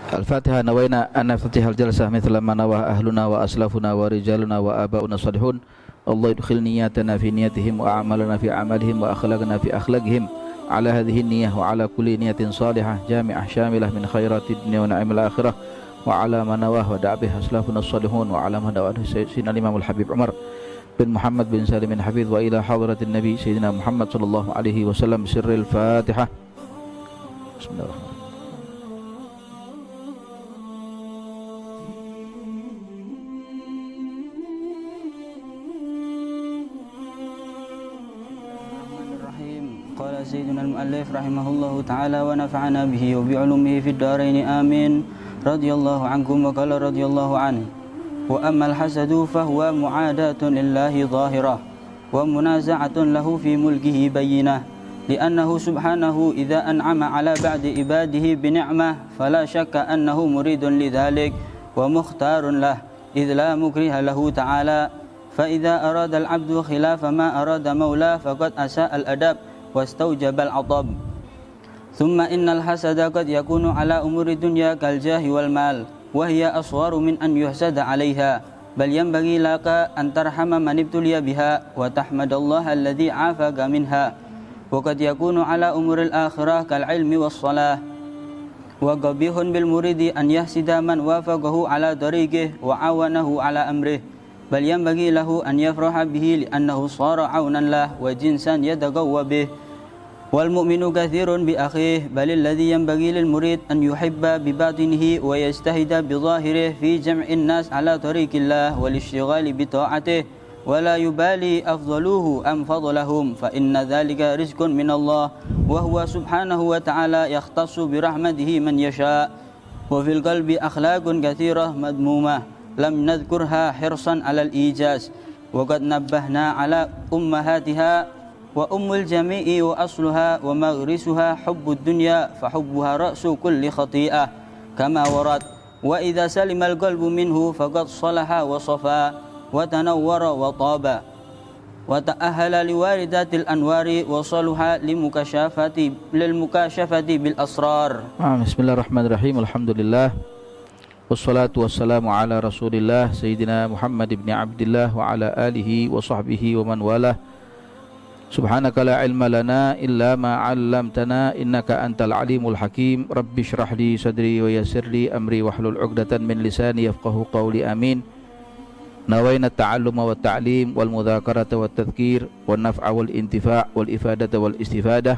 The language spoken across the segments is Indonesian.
Al-Fatihah. Nawaina an naftihal jalsah mithla ma nawah ahluna wa aslafuna wa rijaluna wa abauna salihun. Allah yudkhil niyatana fi niyatihim wa a'malana fi a'malihim wa akhlaqana fi akhlaqihim ala hadhihi niyyah wa ala kulli niyatin salihah jami'ah syamilah min khairati dunya wa na'imil akhirah wa ala ma nawah wa da'bih aslafuna salihun wa ala ma da'wah sayyidina Imam al-Habib Umar bin Muhammad bin Salim bin Hafidh wa ila hadratin Nabi Sayyidina Muhammad sallallahu alaihi wasallam sirril Fatihah. Bismillahirrahmanirrahim. قال سيدنا المؤلف رحمه الله تعالى ونفعنا به وبعلومه في الدارين آمين رضي الله عنكم. وقال رضي الله عنه وأما الحسد فهو معاداة لله ظاهرة ومنازعة له في ملكه بينة لأنه سبحانه إذا أنعم على بعض عباده بنعمة فلا شك أنه مريد لذلك ومختار له إذ لا مكره له تعالى فإذا أراد العبد خلاف ما أراد مولاه فقد أساء الأدب واستوجب العطب. ثم إن الحسد قد يكون على أمور الدنيا كالجاه والمال وهي أصغر من أن يحسد عليها بل ينبغي لك أن ترحم من ابتلي بها وتحمد الله الذي عافاك منها. وقد يكون على أمور الآخرة كالعلم والصلاة وقبيح بالمريد أن يحسد من وافقه على طريقه وعاونه على أمره بل ينبغي له أن يفرح به لأنه صار عونا له وجنسا يتقوى به. والمؤمن كثير بأخيه بل الذي ينبغي للمريد أن يحب بباطنه ويجتهد بظاهره في جمع الناس على طريق الله والاشتغال بطاعته ولا يبالي أفضلوه أم فضلهم فإن ذلك رزق من الله وهو سبحانه وتعالى يختص برحمته من يشاء. وفي القلب أخلاق كثيرة مذمومة لم نذكرها حرصا على الإيجاز وقد نبهنا على أمهاتها وأم الجميع وأصلها ومغرسها حب الدنيا فحبها رأس كل خطيئة كما ورد وإذا سلم القلب منه فقد صلح وصفى وتنور وطاب وتأهل لواردات الأنوار وصلح للمكاشفة بالأسرار. بسم الله الرحمن الرحيم. الحمد لله wassalatu wassalamu ala rasulillah Sayyidina Muhammad ibn Abdillah wa ala alihi wa sahbihi wa man walah. Subhanaka la ilma lana illa ma 'allamtana innaka antal alimul hakim. Rabbi shrah li sadri wa yassir li amri wahlul 'uqdatan min lisani yafqahu qawli. Amin. Nawaina at-ta'alluma wat ta'lim wal mudzakarata wat tadhkir wan naf'a wal intifa' wal ifadata wal istifadah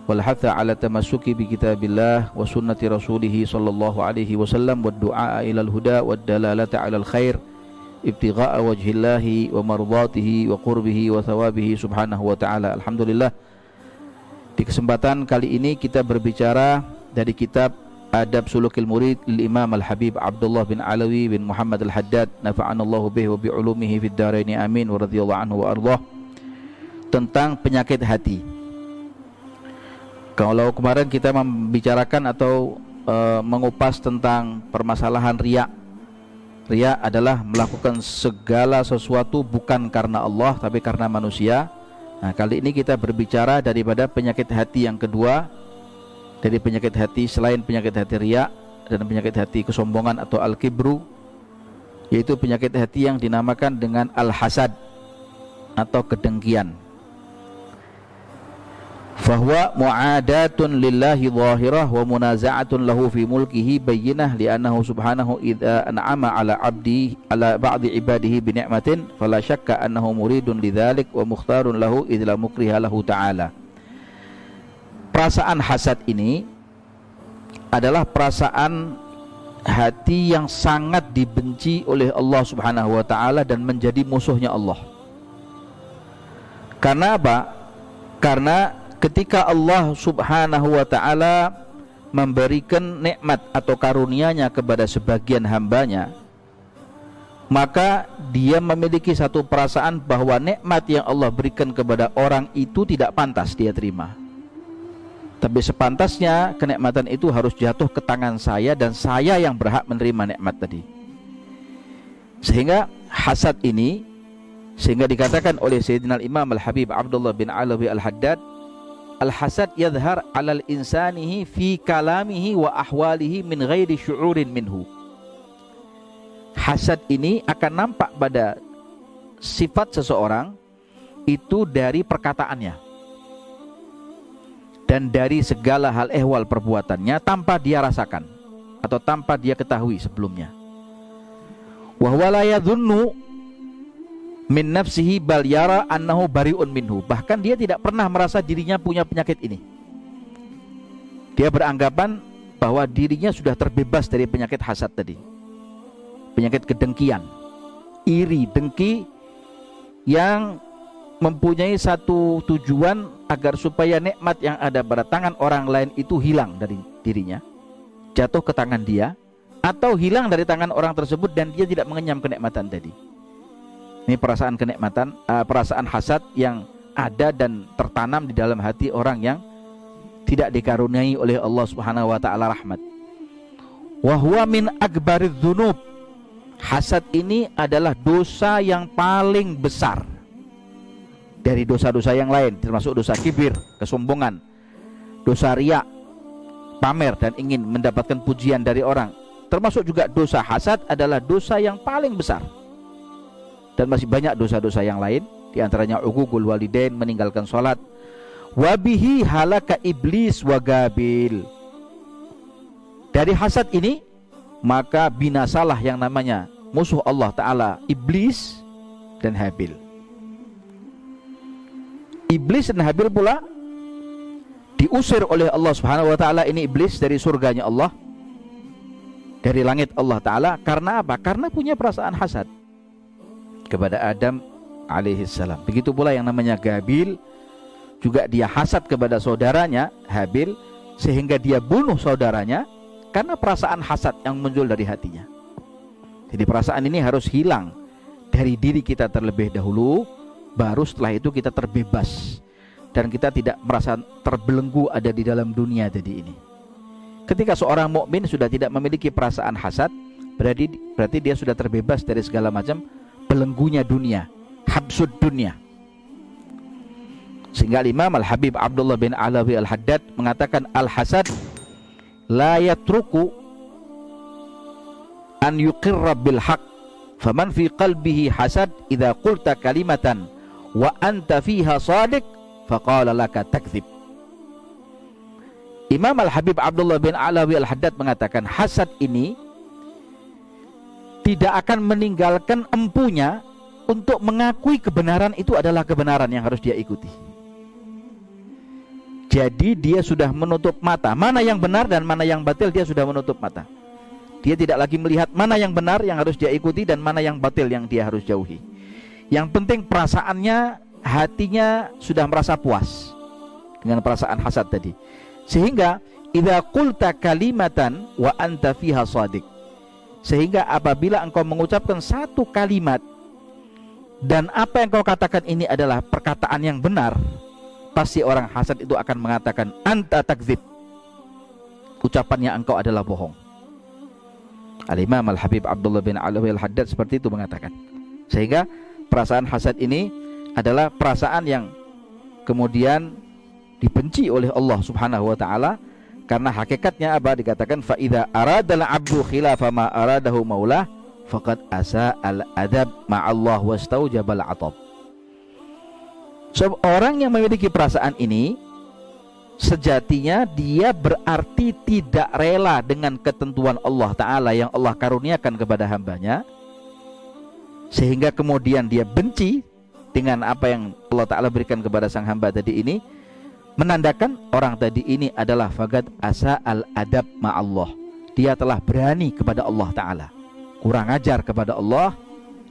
wal hatha ala tamassuki bi kitabillah wa sunnati rasulih sallallahu alaihi wasallam wad du'a ilal huda wad dalalata ala al khair ibtigha'a wajhillahi wa mardatihi wa qurbihi wa thawabihi subhanahu wa ta'ala. Alhamdulillah, di kesempatan kali ini kita berbicara dari kitab Adab Sulukil Murid lil Imam Al-Habib Abdullah bin Alawi bin Muhammad Al-Haddad nafa'anallahu bihi wa bi'ulumihi fid dharaini amin wa radhiyallahu anhu wa ardhah, tentang penyakit hati. Kalau kemarin kita membicarakan atau mengupas tentang permasalahan riya. Riya adalah melakukan segala sesuatu bukan karena Allah tapi karena manusia. Nah, kali ini kita berbicara daripada penyakit hati yang kedua, dari penyakit hati selain penyakit hati riya dan penyakit hati kesombongan atau al-kibru, yaitu penyakit hati yang dinamakan dengan al-hasad atau kedengkian. Fahuwa mu'adatun lillahi zahirah wa munaza'atun lahu fi mulkihi bayyinah li'annahu subhanahu idza an'ama ala ba'di ibadihi bi ni'matin fala syakka annahu muridun lidzalik wa mukhtarun lahu idza la mukriha lahu ta'ala. Perasaan hasad ini adalah perasaan hati yang sangat dibenci oleh Allah Subhanahu wa taala dan menjadi musuhnya Allah. Karena apa? Karena ketika Allah Subhanahu wa ta'ala memberikan nikmat atau karunia-Nya kepada sebagian hambanya, maka dia memiliki satu perasaan bahwa nikmat yang Allah berikan kepada orang itu tidak pantas dia terima. Tapi sepantasnya kenikmatan itu harus jatuh ke tangan saya dan saya yang berhak menerima nikmat tadi. Sehingga hasad ini, sehingga dikatakan oleh Sayyidina Imam Al-Habib Abdullah bin Alawi Al-Haddad, al-hasad yadhhar 'alal insanihi fi kalamihi wa ahwalihi min ghairi syu'urin minhu. Hasad ini akan nampak pada sifat seseorang itu dari perkataannya dan dari segala hal ehwal perbuatannya tanpa dia rasakan atau tanpa dia ketahui sebelumnya. Wa huwa la yadhunnu min nafsihi bal yara annahu bari'un minhu. Bahkan dia tidak pernah merasa dirinya punya penyakit ini. Dia beranggapan bahwa dirinya sudah terbebas dari penyakit hasad tadi. Penyakit kedengkian, iri, dengki yang mempunyai satu tujuan agar supaya nikmat yang ada pada tangan orang lain itu hilang dari dirinya, jatuh ke tangan dia, atau hilang dari tangan orang tersebut dan dia tidak mengenyam kenikmatan tadi. Ini perasaan kenikmatan, perasaan hasad yang ada dan tertanam di dalam hati orang yang tidak dikaruniai oleh Allah Subhanahu wa taala rahmat. Wa huwa min akbaridz dzunub. Hasad ini adalah dosa yang paling besar dari dosa-dosa yang lain, termasuk dosa kibir, kesombongan, dosa riya, pamer dan ingin mendapatkan pujian dari orang. Termasuk juga dosa hasad adalah dosa yang paling besar. Dan masih banyak dosa-dosa yang lain, di antaranya uququl walidain, meninggalkan salat. Wabihi halaka iblis wa gabil. Dari hasad ini maka binasalah yang namanya musuh Allah Ta'ala, iblis dan Habil. Iblis dan Habil pula diusir oleh Allah Subhanahu wa taala. Ini iblis dari surganya Allah, dari langit Allah Ta'ala. Karena apa? Karena punya perasaan hasad kepada Adam alaihissalam. Begitu pula yang namanya Gabil, juga dia hasad kepada saudaranya Habil, sehingga dia bunuh saudaranya karena perasaan hasad yang muncul dari hatinya. Jadi perasaan ini harus hilang dari diri kita terlebih dahulu, baru setelah itu kita terbebas dan kita tidak merasa terbelenggu ada di dalam dunia tadi ini. Ketika seorang mukmin sudah tidak memiliki perasaan hasad, berarti dia sudah terbebas dari segala macam belenggunya dunia, habsud dunia. Sehingga Imam Al-Habib Abdullah bin Alawi Al-Haddad mengatakan, al-hasad la yatruku an yuqirra bil haq, faman fi qalbihi hasad idza qulta kalimatan wa anta fiha sadiq faqala laka takdzib. Imam Al-Habib Abdullah bin Alawi Al-Haddad mengatakan, hasad ini tidak akan meninggalkan empunya untuk mengakui kebenaran itu adalah kebenaran yang harus dia ikuti. Jadi dia sudah menutup mata, mana yang benar dan mana yang batil dia sudah menutup mata. Dia tidak lagi melihat mana yang benar yang harus dia ikuti dan mana yang batil yang dia harus jauhi. Yang penting perasaannya, hatinya sudah merasa puas dengan perasaan hasad tadi. Sehingga idza qulta kalimatan wa anta fiha shadiq. Sehingga apabila engkau mengucapkan satu kalimat dan apa yang kau katakan ini adalah perkataan yang benar, pasti orang hasad itu akan mengatakan anta takdzib, ucapannya engkau adalah bohong. Al-Imam Al-Habib Abdullah bin Alawi Al-Haddad seperti itu mengatakan. Sehingga perasaan hasad ini adalah perasaan yang kemudian dibenci oleh Allah Subhanahu wa taala, karena hakikatnya apa? Dikatakan fa idza aradal abdu khilafa ma aradahu maulah faqad asa al-adab ma'allah wastaujabal atab. So, orang yang memiliki perasaan ini sejatinya dia berarti tidak rela dengan ketentuan Allah Ta'ala yang Allah karuniakan kepada hambanya, sehingga kemudian dia benci dengan apa yang Allah Ta'ala berikan kepada sang hamba tadi ini, menandakan orang tadi ini adalah faqad asa al-adab ma'allah. Dia telah berani kepada Allah Ta'ala, kurang ajar kepada Allah.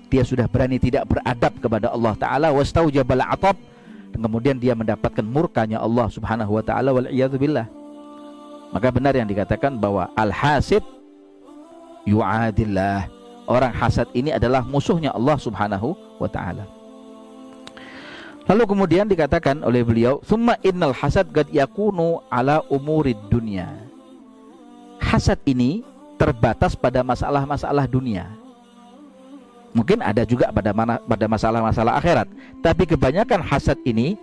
Dia sudah berani tidak beradab kepada Allah Ta'ala, wastaujabal atab, dan kemudian dia mendapatkan murkanya Allah Subhanahu wa taala, wal iyadzu billah. Maka benar yang dikatakan bahwa al-hasid yu'adillah. Orang hasad ini adalah musuhnya Allah Subhanahu wa taala. Lalu kemudian dikatakan oleh beliau, "Tsumma innal hasad qad yakunu ala umurid dunya." Hasad ini terbatas pada masalah-masalah dunia. Mungkin ada juga pada masalah-masalah akhirat, tapi kebanyakan hasad ini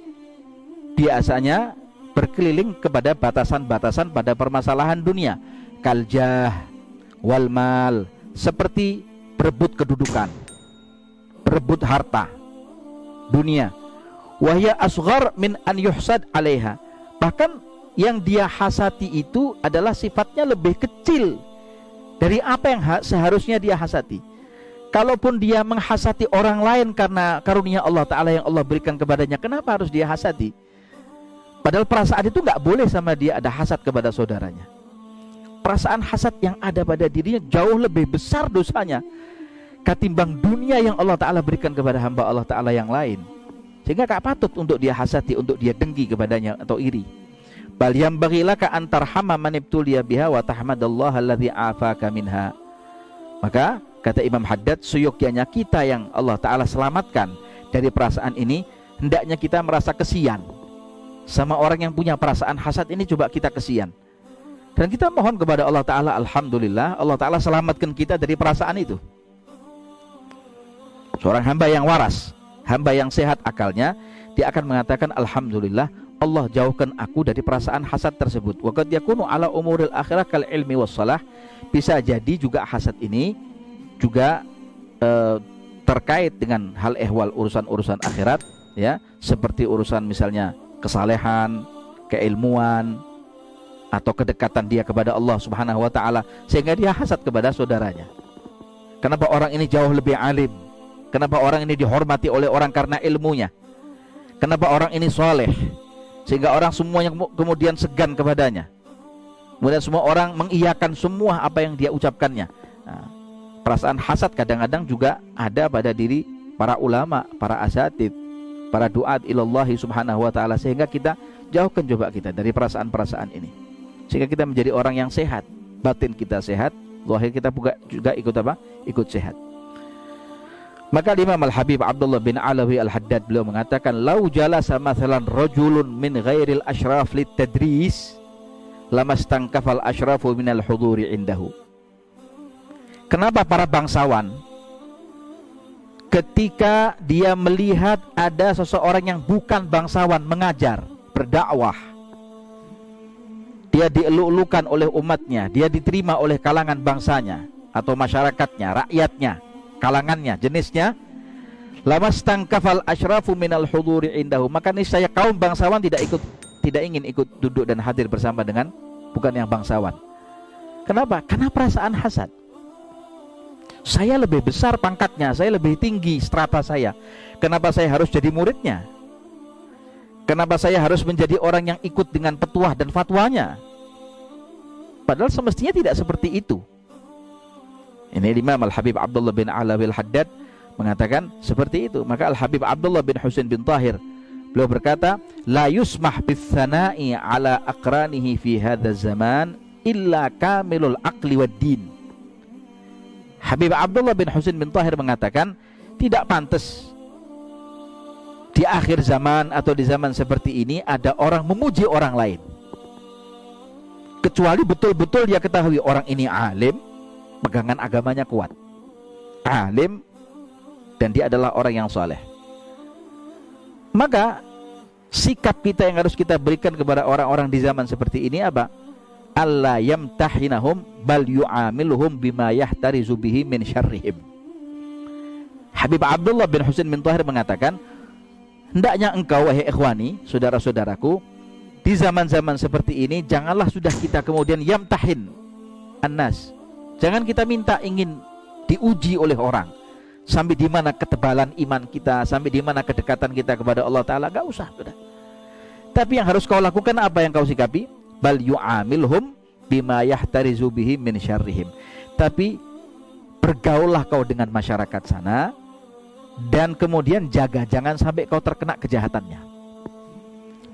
biasanya berkeliling kepada batasan-batasan pada permasalahan dunia, kaljah wal mal, seperti berebut kedudukan, berebut harta dunia. Wahya asghar min an yuhsad alaiha, bahkan yang dia hasati itu adalah sifatnya lebih kecil dari apa yang seharusnya dia hasati. Kalaupun dia menghasati orang lain karena karunia Allah Ta'ala yang Allah berikan kepadanya, kenapa harus dia hasati? Padahal perasaan itu nggak boleh sama dia ada hasad kepada saudaranya. Perasaan hasad yang ada pada dirinya jauh lebih besar dosanya ketimbang dunia yang Allah Ta'ala berikan kepada hamba Allah Ta'ala yang lain. Sehingga gak patut untuk dia hasati, untuk dia dengki kepadanya atau iri. Bal yambaghi laka an tarhama man ibtuliya biha wa tahmadallaha alladzi afaka minha. Maka kata Imam Haddad, seyogyanya kita yang Allah Ta'ala selamatkan dari perasaan ini, hendaknya kita merasa kesian sama orang yang punya perasaan hasad ini. Coba kita kesian, dan kita mohon kepada Allah Ta'ala, alhamdulillah Allah Ta'ala selamatkan kita dari perasaan itu. Seorang hamba yang waras, hamba yang sehat akalnya, dia akan mengatakan alhamdulillah Allah jauhkan aku dari perasaan hasad tersebut. Wa qad yakunu ala umuril akhirah kal ilmi wassalah. Bisa jadi juga hasad ini juga terkait dengan hal ehwal urusan-urusan akhirat, ya, seperti urusan misalnya kesalehan, keilmuan, atau kedekatan dia kepada Allah Subhanahu wa taala, sehingga dia hasad kepada saudaranya. Kenapa orang ini jauh lebih alim? Kenapa orang ini dihormati oleh orang karena ilmunya? Kenapa orang ini soleh? Sehingga orang semuanya kemudian segan kepadanya. Kemudian semua orang mengiyakan semua apa yang dia ucapkannya. Nah, perasaan hasad kadang-kadang juga ada pada diri para ulama, para asatid, para duat ilallahi subhanahu wa ta'ala. Sehingga kita jauhkan coba kita dari perasaan-perasaan ini, sehingga kita menjadi orang yang sehat. Batin kita sehat, zahir kita juga ikut apa? Ikut sehat. Maka Imam Al-Habib Abdullah bin Alawi Al-Haddad, beliau mengatakan, lau jalasa mathalan rajulun min ghairil ashraf lit tadris lamastankafal ashrafu minal huduri indahu. Kenapa para bangsawan ketika dia melihat ada seseorang yang bukan bangsawan mengajar, berdakwah, dia dieluk-elukan oleh umatnya, dia diterima oleh kalangan bangsanya atau masyarakatnya, rakyatnya, kalangannya, jenisnya, lamastankafal ashrafu minal huduri indahu, maka niscaya kaum bangsawan tidak ingin ikut duduk dan hadir bersama dengan bukan yang bangsawan. Kenapa? Karena perasaan hasad. Saya lebih besar pangkatnya, saya lebih tinggi strata saya, kenapa saya harus jadi muridnya? Kenapa saya harus menjadi orang yang ikut dengan petuah dan fatwanya? Padahal semestinya tidak seperti itu. Ini Imam Al-Habib Abdullah bin Alawi Al-Haddad mengatakan seperti itu. Maka Al-Habib Abdullah bin Husain bin Tahir, beliau berkata, la yusmah bitsana'i ala aqranihi fi hadzal zaman illa kamilul aqli wad din. Habib Abdullah bin Husain bin Tahir mengatakan, tidak pantas di akhir zaman atau di zaman seperti ini ada orang memuji orang lain, kecuali betul-betul dia ketahui orang ini alim, pegangan agamanya kuat, alim, dan dia adalah orang yang soleh. Maka sikap kita yang harus kita berikan kepada orang-orang di zaman seperti ini apa? Allah yamtahinahum bal yu'amiluhum bima yahtarizu bihi min syarrihim. Habib Abdullah bin Husain bin Tahir mengatakan, hendaknya engkau wahai ikhwani, saudara-saudaraku, di zaman-zaman seperti ini janganlah sudah kita kemudian yamtahin annas. Jangan kita minta ingin diuji oleh orang, sampai di mana ketebalan iman kita, sampai di mana kedekatan kita kepada Allah Ta'ala. Gak usah, sudah. Tapi yang harus kau lakukan apa yang kau sikapi? Bal yu'amilhum bima yahtarizu bihi min syarrihim. Tapi bergaullah kau dengan masyarakat sana, dan kemudian jaga jangan sampai kau terkena kejahatannya.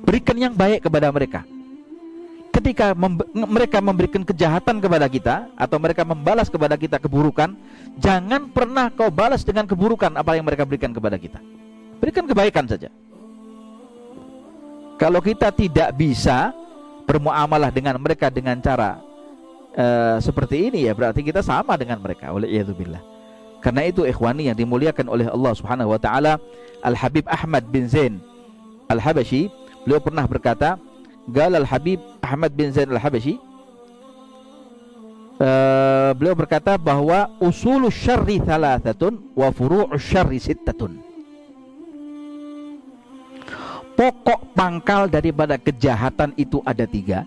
Berikan yang baik kepada mereka. Ketika mereka memberikan kejahatan kepada kita, atau mereka membalas kepada kita keburukan, jangan pernah kau balas dengan keburukan apa yang mereka berikan kepada kita. Berikan kebaikan saja. Kalau kita tidak bisa bermuamalah dengan mereka dengan cara seperti ini, ya berarti kita sama dengan mereka, waliyadzubillah. Karena itu ikhwani yang dimuliakan oleh Allah Subhanahu wa taala, Al-Habib Ahmad bin Zain Al-Habashi, beliau pernah berkata, Gal Al-Habib Ahmad bin Zain Al-Habashi, beliau berkata bahwa usulus syarri thalathatun wa furu'us syarri sittatun. Pokok pangkal daripada kejahatan itu ada 3,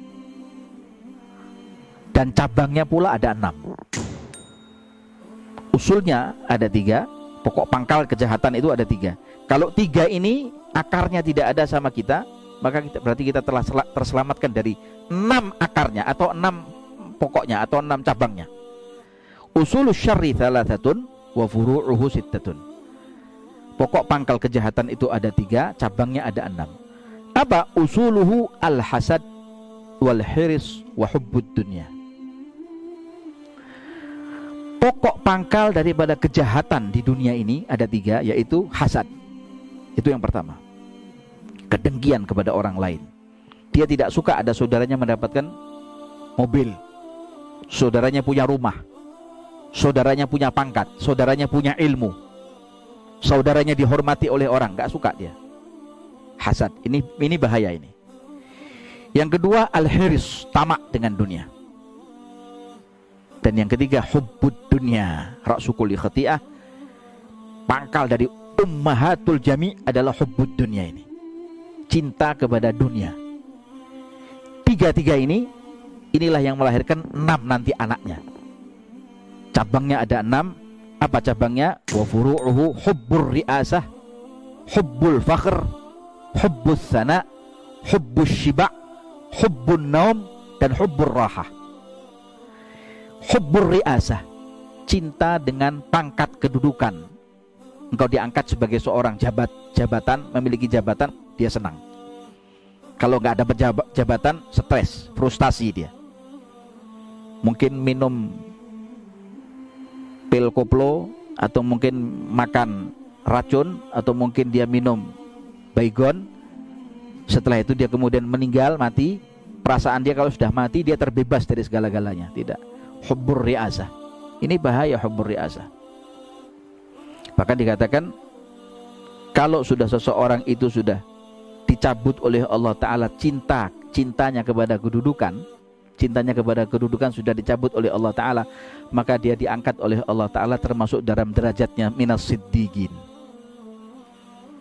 dan cabangnya pula ada 6. Usulnya ada 3, pokok pangkal kejahatan itu ada 3. Kalau 3 ini akarnya tidak ada sama kita, maka berarti kita telah terselamatkan dari 6 akarnya atau 6 pokoknya atau 6 cabangnya. Usulus syarri thalathatun wa furu'uhu sittatun. Pokok pangkal kejahatan itu ada 3, cabangnya ada 6. Apa? Usuluhu al-hasad wal hiris wa hubbud dunya. Pokok pangkal daripada kejahatan di dunia ini ada 3, yaitu hasad. Itu yang pertama. Kedengkian kepada orang lain. Dia tidak suka ada saudaranya mendapatkan mobil, saudaranya punya rumah, saudaranya punya pangkat, saudaranya punya ilmu, saudaranya dihormati oleh orang. Gak suka dia. Hasad. Ini bahaya ini. Yang kedua al-hiris, tamak dengan dunia. Dan yang ketiga hubbud dunya, ra'su kulli khati'ah. Pangkal dari ummahatul jami' adalah hubbud dunya ini. Cinta kepada dunia. 3 inilah yang melahirkan 6 nanti anaknya. Cabangnya ada 6. Apa cabangnya? Wa furu'uhu hubbur ri'asah, hubbul fakhr, hubbus sana, hubbus shiba', hubbun naum, dan hubbur rahah. Hubbur ri'asah, cinta dengan pangkat kedudukan. Engkau diangkat sebagai seorang jabatan, memiliki jabatan, dia senang. Kalau nggak dapat jabatan, stres, frustasi dia. Mungkin minum pil koplo, atau mungkin makan racun, atau mungkin dia minum baygon. Setelah itu dia kemudian meninggal, mati. Perasaan dia kalau sudah mati, dia terbebas dari segala-galanya. Tidak. Hubbur ri'asah. Ini bahaya hubbur ri'asah. Bahkan dikatakan, kalau sudah seseorang itu sudah dicabut oleh Allah Ta'ala cintanya kepada kedudukan, sudah dicabut oleh Allah Ta'ala, maka dia diangkat oleh Allah Ta'ala termasuk dalam derajatnya minas siddiqin.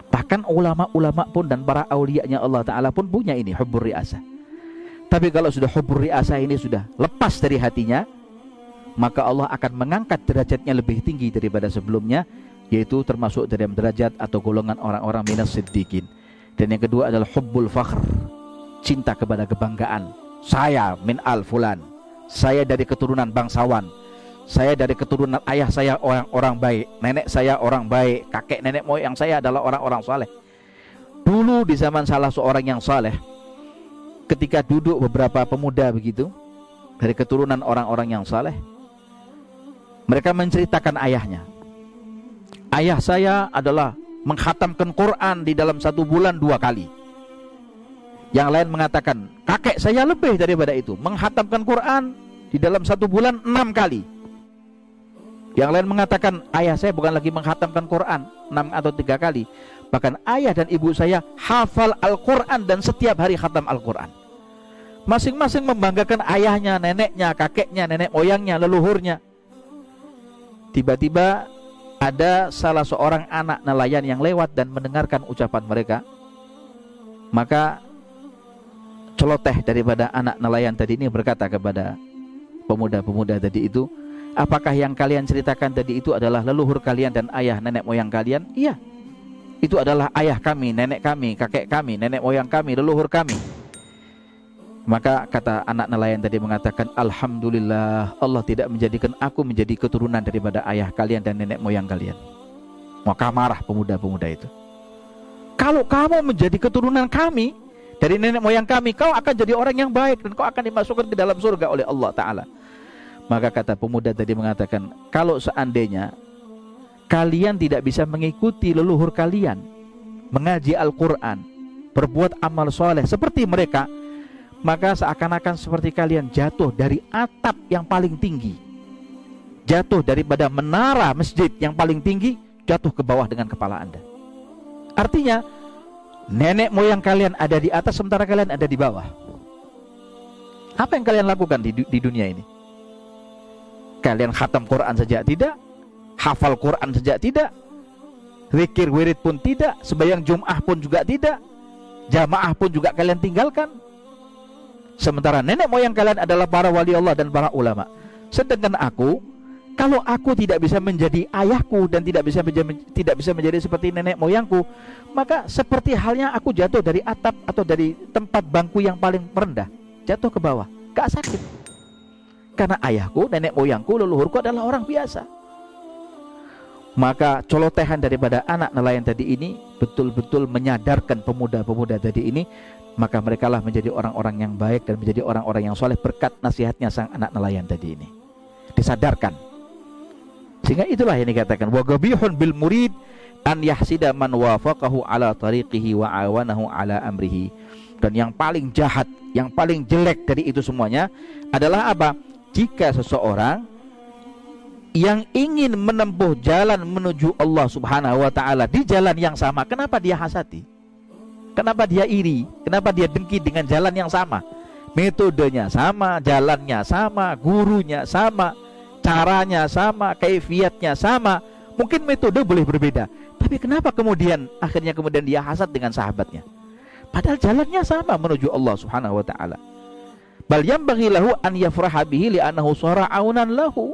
Bahkan ulama-ulama pun dan para aulianya Allah Ta'ala pun punya ini, hubbur ri'asah. Tapi kalau sudah hubbur ri'asah ini sudah lepas dari hatinya, maka Allah akan mengangkat derajatnya lebih tinggi daripada sebelumnya, yaitu termasuk dalam derajat atau golongan orang-orang minas siddiqin. Dan yang kedua adalah hubbul fakhr, cinta kepada kebanggaan. Saya min al fulan, saya dari keturunan bangsawan, saya dari keturunan ayah saya orang baik, nenek saya orang baik, kakek nenek moyang saya adalah orang-orang saleh. Dulu di zaman salah seorang yang saleh, ketika duduk beberapa pemuda begitu dari keturunan orang-orang yang saleh, mereka menceritakan ayahnya. Ayah saya adalah menghatamkan Quran di dalam 1 bulan 2 kali. Yang lain mengatakan kakek saya lebih daripada itu, menghatamkan Quran di dalam 1 bulan 6 kali. Yang lain mengatakan ayah saya bukan lagi menghatamkan Quran 6 atau 3 kali, bahkan ayah dan ibu saya hafal Al-Quran dan setiap hari khatam Al-Quran. Masing-masing membanggakan ayahnya, neneknya, kakeknya, nenek moyangnya, leluhurnya. Tiba-tiba ada salah seorang anak nelayan yang lewat dan mendengarkan ucapan mereka. Maka celoteh daripada anak nelayan tadi ini berkata kepada pemuda-pemuda tadi itu, apakah yang kalian ceritakan tadi itu adalah leluhur kalian dan ayah nenek moyang kalian? Iya, itu adalah ayah kami, nenek kami, kakek kami, nenek moyang kami, leluhur kami. Maka kata anak nelayan tadi mengatakan, alhamdulillah, Allah tidak menjadikan aku menjadi keturunan daripada ayah kalian dan nenek moyang kalian. Maka marah pemuda-pemuda itu. Kalau kamu menjadi keturunan kami dari nenek moyang kami, kau akan jadi orang yang baik dan kau akan dimasukkan ke dalam surga oleh Allah Ta'ala. Maka kata pemuda tadi mengatakan, kalau seandainya kalian tidak bisa mengikuti leluhur kalian, mengaji Al-Quran, berbuat amal soleh seperti mereka, maka seakan-akan seperti kalian jatuh dari atap yang paling tinggi, jatuh daripada menara masjid yang paling tinggi, jatuh ke bawah dengan kepala anda. Artinya nenek moyang kalian ada di atas sementara kalian ada di bawah. Apa yang kalian lakukan di dunia ini? Kalian khatam Quran saja tidak, hafal Quran saja tidak, zikir wirid pun tidak, sembahyang Jum'ah pun juga tidak, jamaah pun juga kalian tinggalkan. Sementara nenek moyang kalian adalah para wali Allah dan para ulama. Sedangkan aku, kalau aku tidak bisa menjadi ayahku dan tidak bisa menjadi seperti nenek moyangku, maka seperti halnya aku jatuh dari atap atau dari tempat bangku yang paling rendah, jatuh ke bawah, gak sakit. Karena ayahku, nenek moyangku, leluhurku adalah orang biasa. Maka colotehan daripada anak nelayan tadi ini betul-betul menyadarkan pemuda-pemuda tadi ini. Maka merekalah menjadi orang-orang yang baik dan menjadi orang-orang yang soleh berkat nasihatnya sang anak nelayan tadi ini. Disadarkan. Sehingga itulah yang dikatakan wa gabihun bil murid an yahsida man wafaqahu ala tariqihi wa awanahu ala amrihi. Dan yang paling jahat, yang paling jelek dari itu semuanya adalah apa? Jika seseorang yang ingin menempuh jalan menuju Allah Subhanahu wa taala di jalan yang sama, kenapa dia hasati? Kenapa dia iri? Kenapa dia dengki dengan jalan yang sama? Metodenya sama, jalannya sama, gurunya sama, caranya sama, kaifiatnya sama. Mungkin metode boleh berbeda, tapi kenapa kemudian dia hasad dengan sahabatnya? Padahal jalannya sama menuju Allah Subhanahu wa taala. Bal yanbaghi lahu an yafraha bihi li'annahu shara aunan lahu.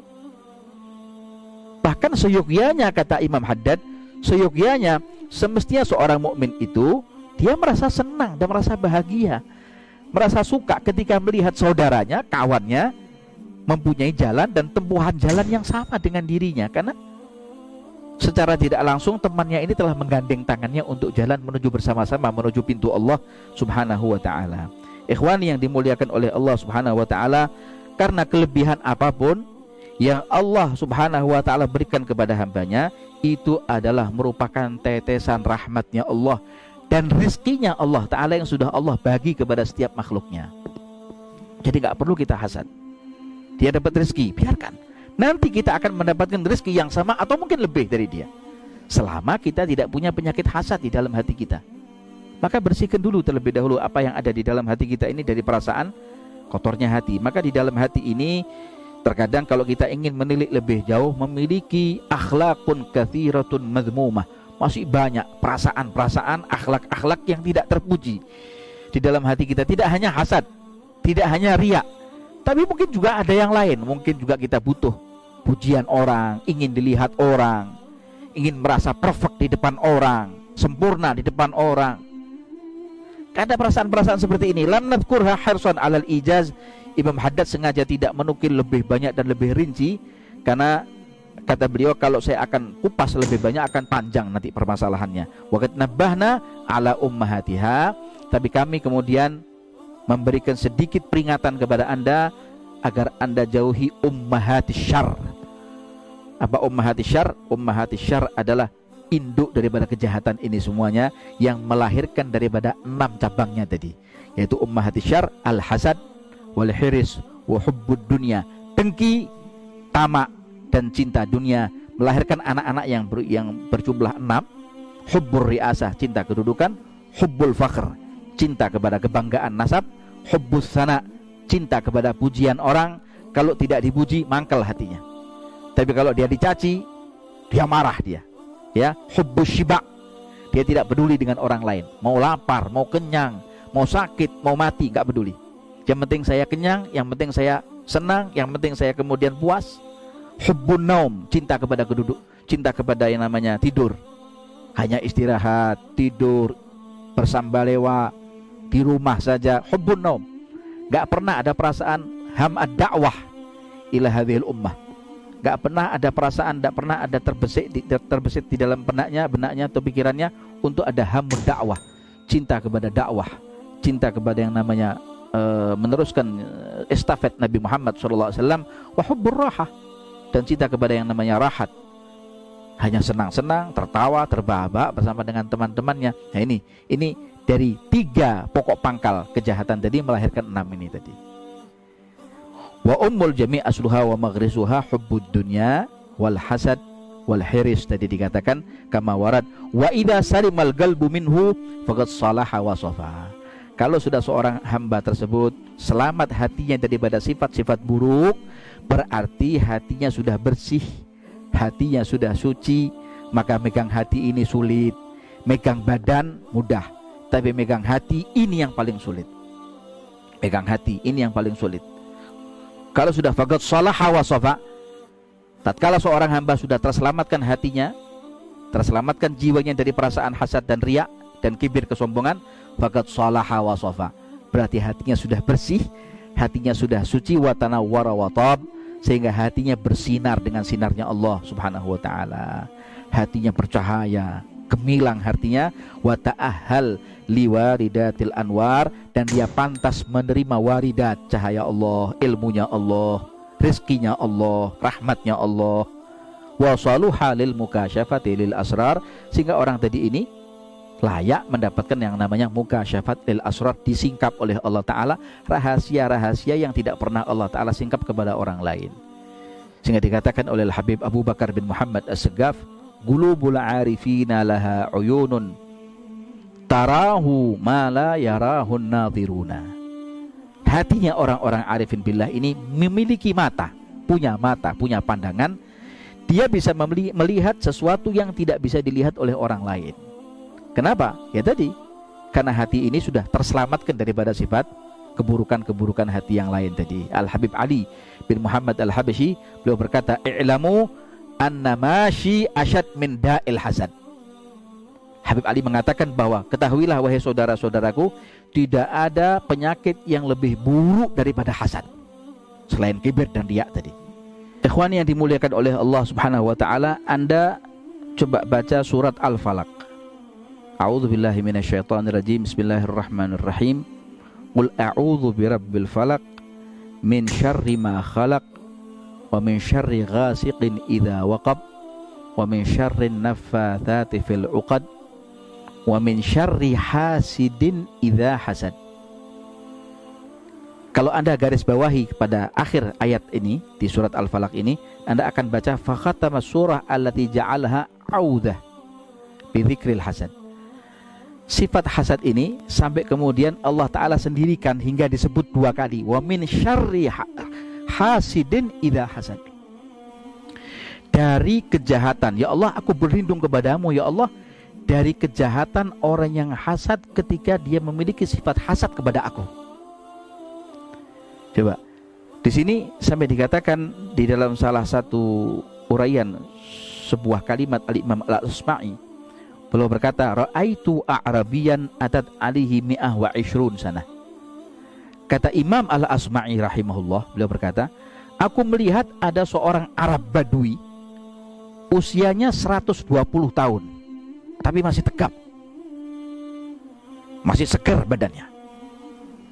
Bahkan seyogyanya, kata Imam Haddad, seyogyanya semestinya seorang mukmin itu dia merasa senang dan merasa bahagia, merasa suka ketika melihat saudaranya, kawannya mempunyai jalan dan tempuhan jalan yang sama dengan dirinya. Karena secara tidak langsung temannya ini telah menggandeng tangannya untuk jalan menuju bersama-sama menuju pintu Allah Subhanahu wa ta'ala. Ikhwani yang dimuliakan oleh Allah Subhanahu wa ta'ala, karena kelebihan apapun yang Allah Subhanahu wa ta'ala berikan kepada hambanya, itu adalah merupakan tetesan rahmatnya Allah dan rizkinya Allah Ta'ala yang sudah Allah bagi kepada setiap makhluknya. Jadi gak perlu kita hasad. Dia dapat rizki, biarkan. Nanti kita akan mendapatkan rizki yang sama atau mungkin lebih dari dia, selama kita tidak punya penyakit hasad di dalam hati kita. Maka bersihkan dulu terlebih dahulu apa yang ada di dalam hati kita ini dari perasaan kotornya hati. Maka di dalam hati ini terkadang kalau kita ingin menilik lebih jauh, memiliki akhlakun kathiratun madhmumah. Masih banyak perasaan-perasaan, akhlak-akhlak yang tidak terpuji di dalam hati kita. Tidak hanya hasad, tidak hanya riya, tapi mungkin juga ada yang lain. Mungkin juga kita butuh pujian orang, ingin dilihat orang, ingin merasa perfect di depan orang, sempurna di depan orang. Ada perasaan-perasaan seperti ini. Lam nadhkurha hirsan alal ijaz. Imam Haddad sengaja tidak menukil lebih banyak dan lebih rinci, karena kata beliau, kalau saya akan kupas lebih banyak akan panjang nanti permasalahannya. Wa qad nabbahna ala ummahatiha, tapi kami kemudian memberikan sedikit peringatan kepada Anda agar Anda jauhi ummahatis syarr. Apa ummahatis syarr? Ummahatis syarr adalah induk daripada kejahatan ini semuanya, yang melahirkan daripada 6 cabangnya tadi, yaitu ummahatis syarr, al-hasad, wal hiris, wa hubbud dunya. Dengki, tamak, dan cinta dunia melahirkan anak-anak yang berjumlah 6. Hubbur riasah, cinta kedudukan. Hubbul fakhr, cinta kepada kebanggaan nasab. Hubbus sana, cinta kepada pujian orang. Kalau tidak dipuji, mangkel hatinya. Tapi kalau dia dicaci, dia marah dia. Ya, hubbus syiba, dia tidak peduli dengan orang lain. Mau lapar, mau kenyang, mau sakit, mau mati, gak peduli. Yang penting saya kenyang, yang penting saya senang, yang penting saya kemudian puas. Hubbun naum, cinta kepada cinta kepada yang namanya tidur. Hanya istirahat, tidur, bersambalewa di rumah saja. Hubbun naum, gak pernah ada perasaan hamad dakwah ila hadhil ummah. Gak pernah ada perasaan, gak pernah ada terbesit di dalam benaknya atau pikirannya untuk ada hamud dakwah, cinta kepada dakwah, cinta kepada yang namanya meneruskan estafet Nabi Muhammad SAW. Wa hubbur rahah, dan cinta kepada yang namanya rahat, hanya senang-senang, tertawa, terbahak-bahak bersama dengan teman-temannya. Nah ini dari 3 pokok pangkal kejahatan tadi melahirkan 6 ini tadi. Wa ummul jami' asluha wa maghrisuha hubbud dunya wal hasad wal hiris, tadi dikatakan kama warad wa idza salimal qalbu minhu faqad salaha wa safa. Kalau sudah seorang hamba tersebut selamat hatinya daripada sifat-sifat buruk, berarti hatinya sudah bersih, hatinya sudah suci. Maka megang hati ini sulit, megang badan mudah, tapi megang hati ini yang paling sulit. Megang hati ini yang paling sulit. Kalau sudah faqad salaha wa safa, tatkala seorang hamba sudah terselamatkan hatinya, terselamatkan jiwanya dari perasaan hasad dan riya dan kibir kesombongan, faqad salaha wa safa, berarti hatinya sudah bersih, hatinya sudah suci, wa tanawwara wa tab, sehingga hatinya bersinar dengan sinarnya Allah Subhanahu wa taala. Hatinya bercahaya, gemilang hatinya, wa ta'ahhal liwaridatil anwar, dan dia pantas menerima waridat cahaya Allah, ilmunya Allah, rizkinya Allah, rahmatnya Allah. Wa saluha lil mukasyafati lil asrar, sehingga orang tadi ini layak mendapatkan yang namanya mukasyafat lil asrar, disingkap oleh Allah Ta'ala rahasia-rahasia yang tidak pernah Allah Ta'ala singkap kepada orang lain. Sehingga dikatakan oleh Habib Abu Bakar bin Muhammad As-Segaf, qulubul arifina laha uyunun tarahu ma la yarahun nadhiruna. Hatinya orang-orang arifin billah ini memiliki mata, punya pandangan. Dia bisa melihat sesuatu yang tidak bisa dilihat oleh orang lain. Kenapa? Ya tadi, karena hati ini sudah terselamatkan daripada sifat keburukan-keburukan hati yang lain tadi. Al-Habib Ali bin Muhammad Al-Habsyi, beliau berkata, "I'lamu anna mashi asyad min da'il hasad." Habib Ali mengatakan bahwa ketahuilah wahai saudara-saudaraku, tidak ada penyakit yang lebih buruk daripada hasad selain kibir dan riya tadi. Ikhwan yang dimuliakan oleh Allah Subhanahu wa taala, Anda coba baca surat Al-Falaq. A'udzubillahi minasyaitonirrajim. Bismillahirrahmanirrahim. Qul a'udzu birabbil falaq min syarri ma khalaq wa min syarri ghasiqin idza waqab wa min syarri naffatsati fil 'uqad wa min syarri hasidin idza hasad. Kalau Anda garis bawahi pada akhir ayat ini di surat Al-Falaq ini, Anda akan baca fa khatama surah allati ja'alha 'audzah bi dzikril hasad. Sifat hasad ini sampai kemudian Allah Ta'ala sendirikan hingga disebut 2 kali, wa min syarri hasidin idza hasad. Dari kejahatan, ya Allah aku berlindung kepadamu ya Allah dari kejahatan orang yang hasad ketika dia memiliki sifat hasad kepada aku. Coba di sini sampai dikatakan di dalam salah satu uraian sebuah kalimat Al-Imam Al-Asma'i, beliau berkata, ra'aitu a'rabiyan atat alihi mi'ah wa ishrun sana. Kata Imam Al-Asma'i rahimahullah, beliau berkata, aku melihat ada seorang Arab Badui, usianya 120 tahun, tapi masih tegap, masih segar badannya,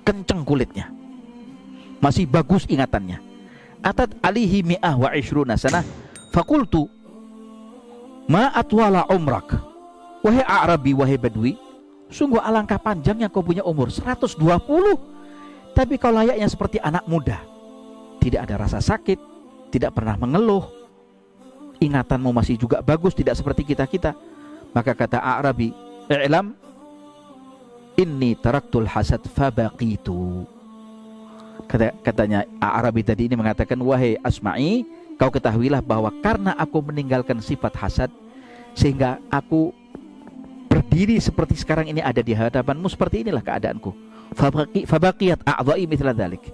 kenceng kulitnya, masih bagus ingatannya. Atat alihi mi'ah wa ishruna sana, fakultu ma atwala umrak. Wahai Arabi, wahai Badui, sungguh alangkah panjangnya kau punya umur 120, tapi kau layaknya seperti anak muda. Tidak ada rasa sakit, tidak pernah mengeluh, ingatanmu masih juga bagus, tidak seperti kita-kita. Maka kata Arabi, i'lam inni taraktul hasad fabaqitu. Katanya Arabi tadi ini mengatakan, wahai Asma'i, kau ketahuilah bahwa karena aku meninggalkan sifat hasad, sehingga aku berdiri seperti sekarang ini ada di hadapanmu, seperti inilah keadaanku. Fabaqiyat a'dha'i mithla dzalik.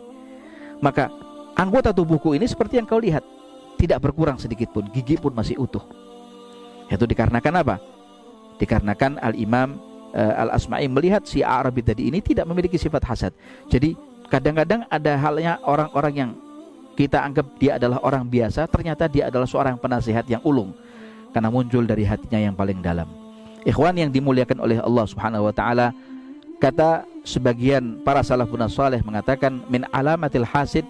Maka anggota tubuhku ini seperti yang kau lihat, tidak berkurang sedikit pun, gigi pun masih utuh. Itu dikarenakan apa? Dikarenakan Al-Imam Al-Asma'i melihat si Arabi tadi ini tidak memiliki sifat hasad. Jadi kadang-kadang ada halnya orang-orang yang kita anggap dia adalah orang biasa, ternyata dia adalah seorang penasihat yang ulung, karena muncul dari hatinya yang paling dalam. Ikhwan yang dimuliakan oleh Allah Subhanahu wa taala, kata sebagian para salafun saleh mengatakan, min alamatil hasid,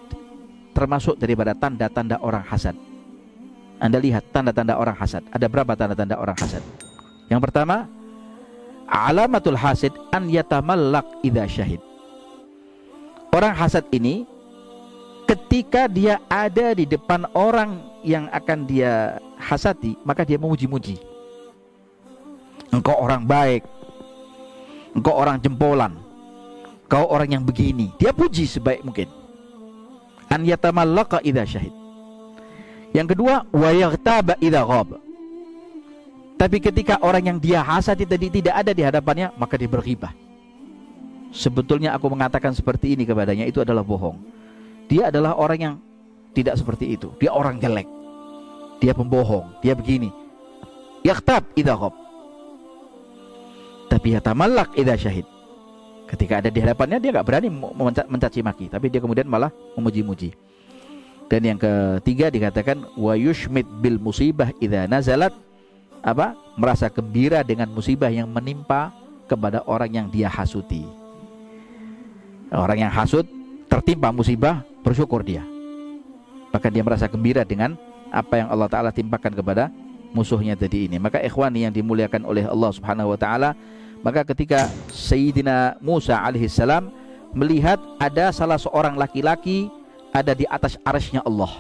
termasuk daripada tanda-tanda orang hasad. Anda lihat tanda-tanda orang hasad. Ada berapa tanda-tanda orang hasad? Yang pertama, alamatul hasid an yatamallak idza syahid. Orang hasad ini ketika dia ada di depan orang yang akan dia hasati, maka dia memuji-muji. Engkau orang baik, engkau orang jempolan, kau orang yang begini. Dia puji sebaik mungkin. An yatamallaka idza syahid. Yang kedua, wa yaghtaba idza ghab. Tapi ketika orang yang dia hasadi tadi tidak ada di hadapannya, maka dia berghibah. Sebetulnya aku mengatakan seperti ini kepadanya, itu adalah bohong. Dia adalah orang yang tidak seperti itu. Dia orang jelek. Dia pembohong, dia begini. Yaghtab idza ghab. Tapi yatamallak idza syahid. Ketika ada di hadapannya dia enggak berani mencaci maki, tapi dia kemudian malah memuji-muji. Dan yang ketiga dikatakan wa yushmit bil musibah idza nazalat, apa? Merasa gembira dengan musibah yang menimpa kepada orang yang dia hasuti. Orang yang hasut tertimpa musibah, bersyukur dia. Maka dia merasa gembira dengan apa yang Allah Ta'ala timpakan kepada musuhnya tadi ini. Maka ikhwani yang dimuliakan oleh Allah Subhanahu wa Ta'ala, maka ketika Sayyidina Musa alaihissalam melihat ada salah seorang laki-laki ada di atas arsy-Nya Allah,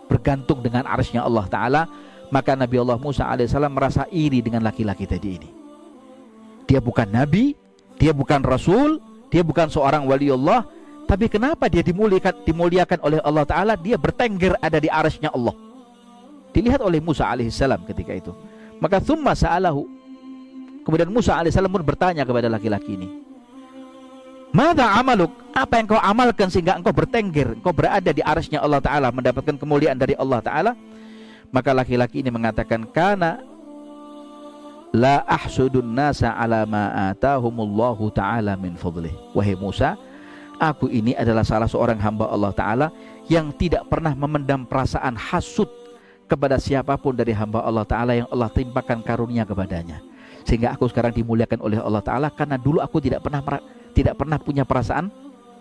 bergantung dengan arsy-Nya Allah Ta'ala, maka Nabi Allah Musa alaihissalam merasa iri dengan laki-laki tadi ini. Dia bukan nabi, dia bukan rasul, dia bukan seorang wali Allah, tapi kenapa dia dimuliakan oleh Allah Ta'ala? Dia bertengger ada di arsy-Nya Allah. Dilihat oleh Musa alaihissalam ketika itu. Maka thumma sa'alahu, kemudian Musa alaihissalam pun bertanya kepada laki-laki ini, Mada amaluk, apa yang kau amalkan sehingga engkau bertengger, engkau berada di arsy-Nya Allah Ta'ala, mendapatkan kemuliaan dari Allah Ta'ala? Maka laki-laki ini mengatakan, Kana la ahsudun nasa ala ma atahumullahu ta'ala min fadlih. Wahai Musa, aku ini adalah salah seorang hamba Allah Ta'ala yang tidak pernah memendam perasaan hasud kepada siapapun dari hamba Allah Ta'ala yang Allah timpakan karunia kepadanya, sehingga aku sekarang dimuliakan oleh Allah Ta'ala. Karena dulu aku tidak pernah punya perasaan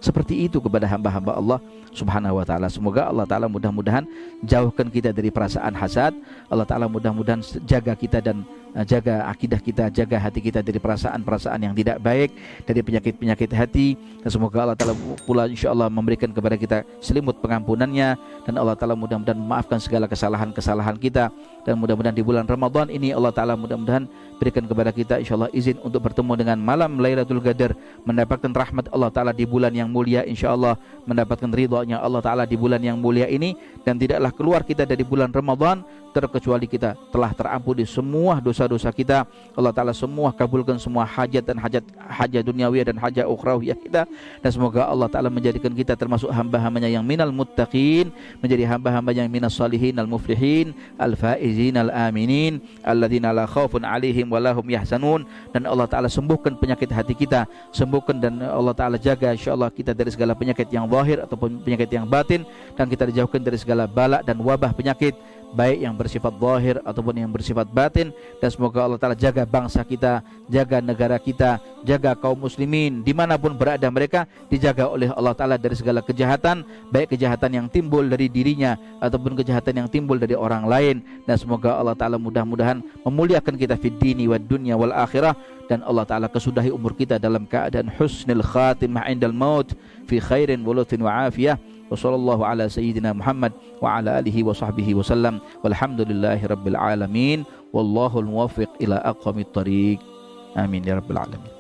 seperti itu kepada hamba-hamba Allah Subhanahu wa Ta'ala. Semoga Allah Ta'ala mudah-mudahan jauhkan kita dari perasaan hasad. Allah Ta'ala mudah-mudahan jaga kita dan jaga akidah kita, jaga hati kita dari perasaan-perasaan yang tidak baik, dari penyakit-penyakit hati. Dan semoga Allah Ta'ala pula insyaAllah memberikan kepada kita selimut pengampunannya. Dan Allah Ta'ala mudah-mudahan memaafkan segala kesalahan-kesalahan kita. Dan mudah-mudahan di bulan Ramadan ini Allah Ta'ala mudah-mudahan berikan kepada kita insyaAllah izin untuk bertemu dengan malam Lailatul Qadar, mendapatkan rahmat Allah Ta'ala di bulan yang mulia, insyaAllah mendapatkan ridhonya Allah Ta'ala di bulan yang mulia ini. Dan tidaklah keluar kita dari bulan Ramadan terkecuali kita telah terampuni semua dosa-dosa kita. Allah Ta'ala semua kabulkan semua hajat dan hajat duniawiyah dan hajat ukhrawiyah kita. Dan semoga Allah Ta'ala menjadikan kita termasuk hamba-hambanya yang minal muttaqin, menjadi hamba-hamba yang minas salihin al-muflihin al-faizin al-aminin alladzina la khaufun alaihim walahum yahzanun. Dan Allah Ta'ala sembuhkan penyakit hati kita, sembuhkan, dan Allah Ta'ala jaga insyaAllah kita dari segala penyakit yang zahir ataupun penyakit yang batin, dan kita dijauhkan dari segala bala dan wabah penyakit baik yang bersifat zahir ataupun yang bersifat batin. Dan semoga Allah Ta'ala jaga bangsa kita, jaga negara kita, jaga kaum muslimin dimanapun berada mereka, dijaga oleh Allah Ta'ala dari segala kejahatan, baik kejahatan yang timbul dari dirinya ataupun kejahatan yang timbul dari orang lain. Dan semoga Allah Ta'ala mudah-mudahan memuliakan kita fid dini wad dunya wal akhirah, dan Allah Ta'ala kesudahi umur kita dalam keadaan husnul khatimah indal maut fi khairin wa lutin wa afiyah. Wa sallallahu ala sayyidina Muhammad wa ala alihi wa sahbihi wa sallam, walhamdulillahi rabbil alamin, wallahul muwaffiq ila aqwamit thariq. Amin ya rabbil alamin.